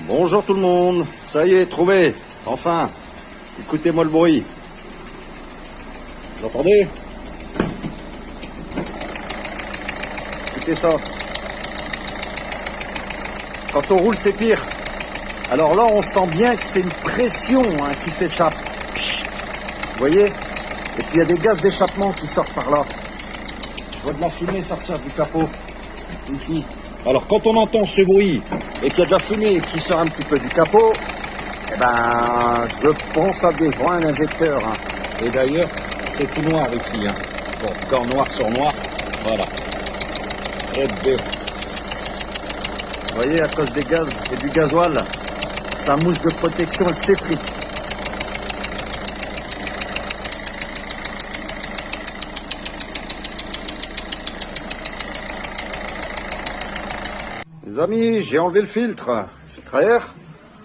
Bonjour tout le monde, ça y est, trouvé, enfin, écoutez-moi le bruit. Vous entendez? Écoutez ça. Quand on roule, c'est pire. Alors là, on sent bien que c'est une pression qui s'échappe. Vous voyez? Et puis il y a des gaz d'échappement qui sortent par là. Je vois de la fumée sortir du capot, ici. Alors quand on entend ce bruit et qu'il y a de la fumée qui sort un petit peu du capot, eh ben, je pense à des joints d'injecteurs. Et d'ailleurs, c'est tout noir ici. Bon, encore noir sur noir, voilà. Et bien, vous voyez, à cause des gaz et du gasoil, sa mousse de protection, elle s'effrite. Les amis, j'ai enlevé le filtre à air.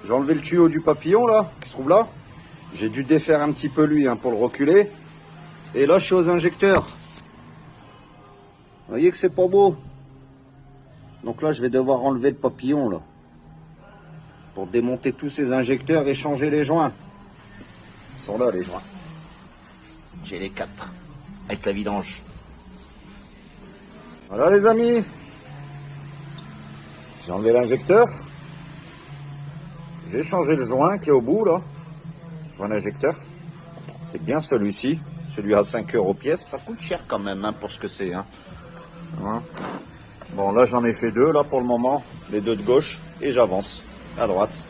J'ai enlevé le tuyau du papillon là, qui se trouve là. J'ai dû défaire un petit peu lui pour le reculer. Et là, je suis aux injecteurs. Vous voyez que c'est pas beau. Donc là, je vais devoir enlever le papillon là. Pour démonter tous ces injecteurs et changer les joints. Ils sont là les joints. J'ai les 4. Avec la vidange. Voilà les amis. J'ai enlevé l'injecteur. J'ai changé le joint qui est au bout là. Joint d'injecteur. C'est bien celui-ci. Celui à 5 € pièce. Ça coûte cher quand même pour ce que c'est. Bon là j'en ai fait 2 là pour le moment. Les 2 de gauche. Et j'avance à droite.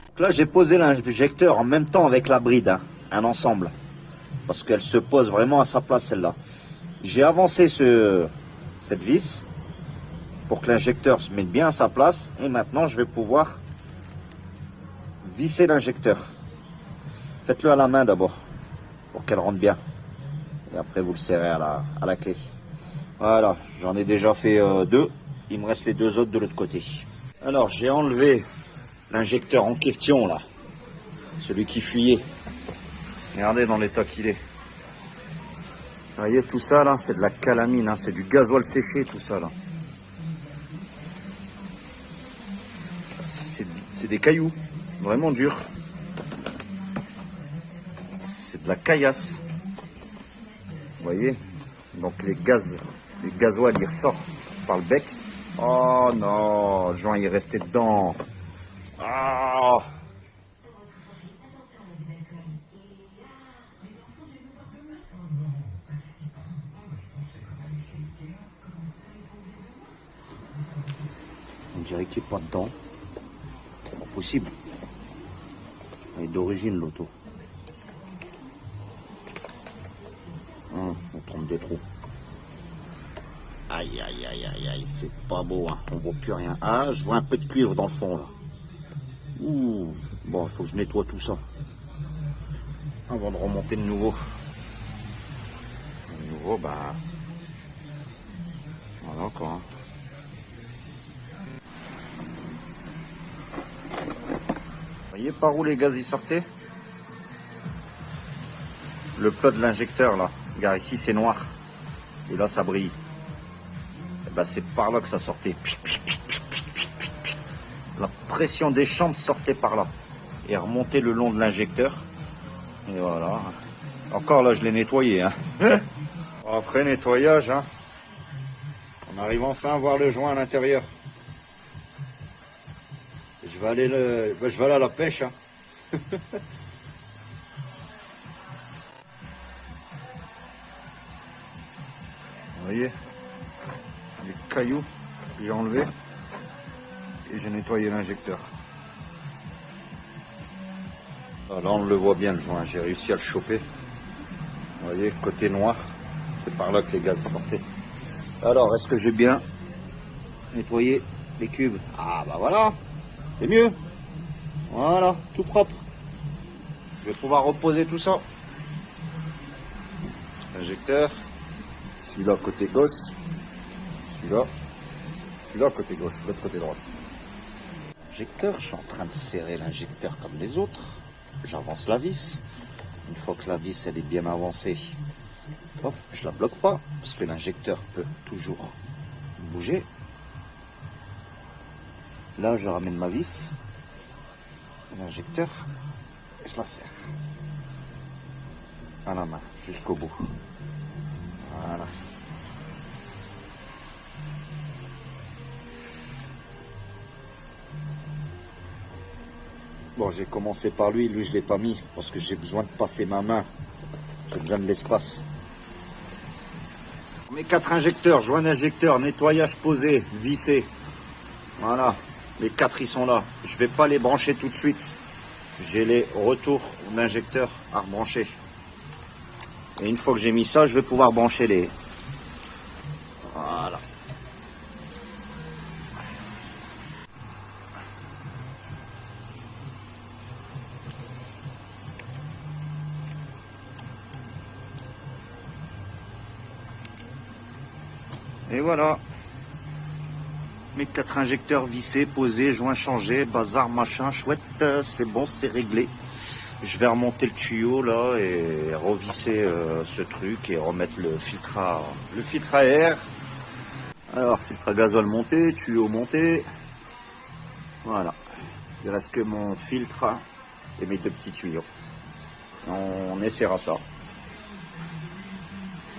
Donc là j'ai posé l'injecteur en même temps avec la bride. Un ensemble. Parce qu'elle se pose vraiment à sa place celle-là. J'ai avancé cette vis. Pour que l'injecteur se mette bien à sa place. Et maintenant je vais pouvoir visser l'injecteur. Faites-le à la main d'abord. Pour qu'elle rentre bien. Et après vous le serrez à la clé. Voilà, j'en ai déjà fait 2. Il me reste les 2 autres de l'autre côté. Alors j'ai enlevé l'injecteur en question là. Celui qui fuyait. Regardez dans l'état qu'il est. Vous voyez tout ça là, c'est de la calamine. C'est du gasoil séché tout ça là. C'est des cailloux. Vraiment durs. C'est de la caillasse. Vous voyez? Donc les gasoils, ils ressortent par le bec. Oh non, le joint il est resté dedans. Ah! On dirait qu'il n'est pas dedans. C'est pas possible. Elle est d'origine l'auto. On trompe des trous. Aïe, aïe, aïe, aïe, aïe, c'est pas beau, on voit plus rien. Ah, je vois un peu de cuivre dans le fond, là. Ouh, bon, il faut que je nettoie tout ça. Avant de remonter de nouveau. De nouveau, bah... Voilà, quoi. Vous voyez par où les gaz y sortaient? Le plat de l'injecteur, là. Regarde, ici, c'est noir. Et là, ça brille. Ben, c'est par là que ça sortait. La pression des chambres sortait par là. Et remontait le long de l'injecteur. Et voilà. Encore là, je l'ai nettoyé. Après nettoyage, on arrive enfin à voir le joint à l'intérieur. Je vais aller à la pêche. Vous voyez les cailloux que j'ai enlevés et j'ai nettoyé l'injecteur. Là on le voit bien le joint, j'ai réussi à le choper. Vous voyez, côté noir, c'est par là que les gaz sortaient. Alors, est-ce que j'ai bien nettoyé les cubes? Ah bah voilà, c'est mieux. Voilà, tout propre. Je vais pouvoir reposer tout ça. Injecteur. Celui-là côté gauche, celui-là côté gauche, l'autre côté droite. Injecteur, je suis en train de serrer l'injecteur comme les autres. J'avance la vis. Une fois que la vis elle est bien avancée, hop, je la bloque pas parce que l'injecteur peut toujours bouger. Là, je ramène ma vis l'injecteur et je la serre à la main jusqu'au bout. Voilà. Bon, j'ai commencé par lui je l'ai pas mis parce que j'ai besoin de passer ma main. J'ai besoin de l'espace. Mes 4 injecteurs, joint d'injecteur, nettoyage posé, vissé. Voilà, les 4 ils sont là. Je vais pas les brancher tout de suite. J'ai les retours d'injecteurs à rebrancher. Et une fois que j'ai mis ça, je vais pouvoir brancher les... Voilà. Et voilà. Mes 4 injecteurs vissés, posés, joints changés, bazar, machin, chouette, c'est bon, c'est réglé. Je vais remonter le tuyau là et revisser ce truc et remettre le filtre à air. Alors, filtre à gasoil monté, tuyau monté. Voilà. Il reste que mon filtre et mes 2 petits tuyaux. On essaiera ça.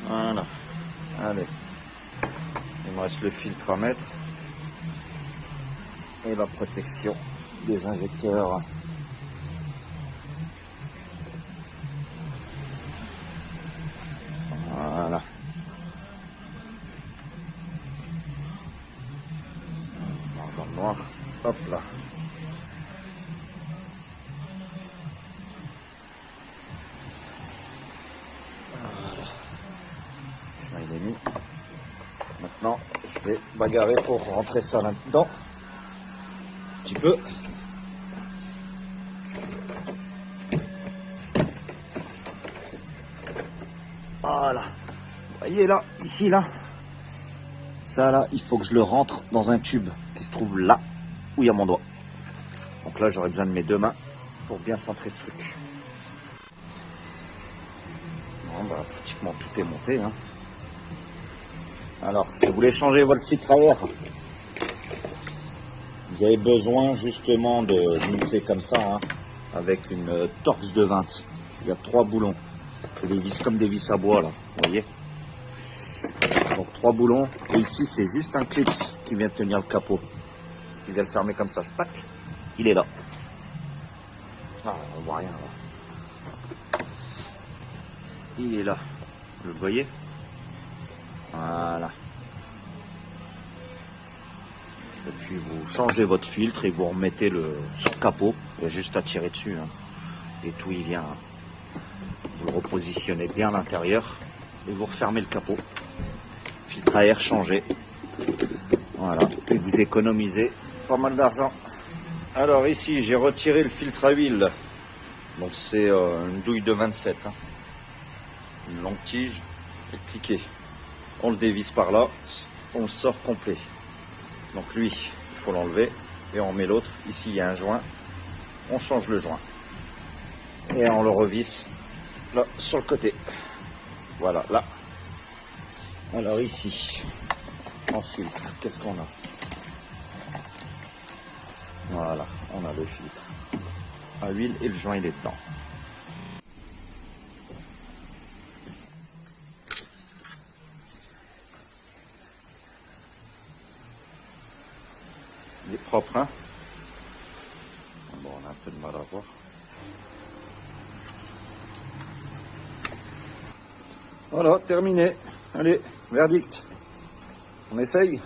Voilà. Allez. Il me reste le filtre à mettre. Et la protection des injecteurs. Voilà. Dans le noir. Hop là. Voilà. Je l'ai mis. Maintenant, je vais bagarrer pour rentrer ça là-dedans. Un petit peu. Voilà. Vous voyez là, ici là. Ça là, il faut que je le rentre dans un tube qui se trouve là où il y a mon doigt. Donc là, j'aurais besoin de mes 2 mains pour bien centrer ce truc. Bon, bah, pratiquement tout est monté. Hein. Alors, si vous voulez changer votre filtre à air, vous avez besoin justement de monter comme ça, hein, avec une Torx de 20. Il y a 3 boulons. C'est des vis comme des vis à bois là, vous voyez. Donc 3 boulons. Et ici c'est juste un clip qui vient tenir le capot. Qui vient le fermer comme ça. Tac. Il est là. Ah, on voit rien là. Il est là. Vous le voyez? Voilà. Et puis vous changez votre filtre et vous remettez sur le capot. Il y a juste à tirer dessus. Hein. Et tout il vient. Vous le repositionnez bien à l'intérieur. Et vous refermez le capot. Filtre à air changé. Voilà. Et vous économisez pas mal d'argent. Alors ici j'ai retiré le filtre à huile. Donc c'est une douille de 27. Hein. Une longue tige et cliquez. On le dévisse par là. On le sort complet. Donc lui, il faut l'enlever et on met l'autre. Ici, il y a un joint. On change le joint. Et on le revisse là, sur le côté. Voilà, là. Alors ici, en filtre, qu'est-ce qu'on a? Voilà, on a le filtre à huile et le joint, il est dedans. Il est propre, hein? Bon, on a un peu de mal à voir. Voilà, terminé. Allez, verdict. On essaye.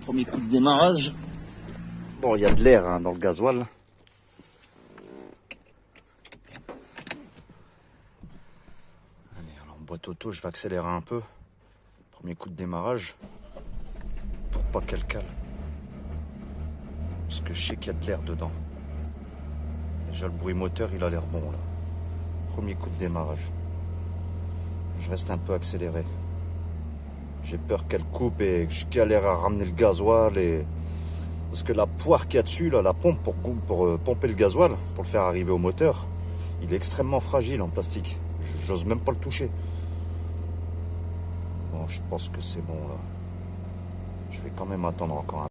Premier coup de démarrage. Bon, il y a de l'air hein, dans le gasoil. Allez, alors en boîte auto, je vais accélérer un peu. Premier coup de démarrage. Pour pas qu'elle cale. Parce que je sais qu'il y a de l'air dedans. Déjà, le bruit moteur, il a l'air bon là. Premier coup de démarrage. Je reste un peu accéléré. J'ai peur qu'elle coupe et que je galère à ramener le gasoil. Parce que la poire qu'il y a dessus, là, la pompe pour pomper le gasoil, pour le faire arriver au moteur, il est extrêmement fragile en plastique. J'ose même pas le toucher. Bon, je pense que c'est bon là. Je vais quand même attendre encore un peu.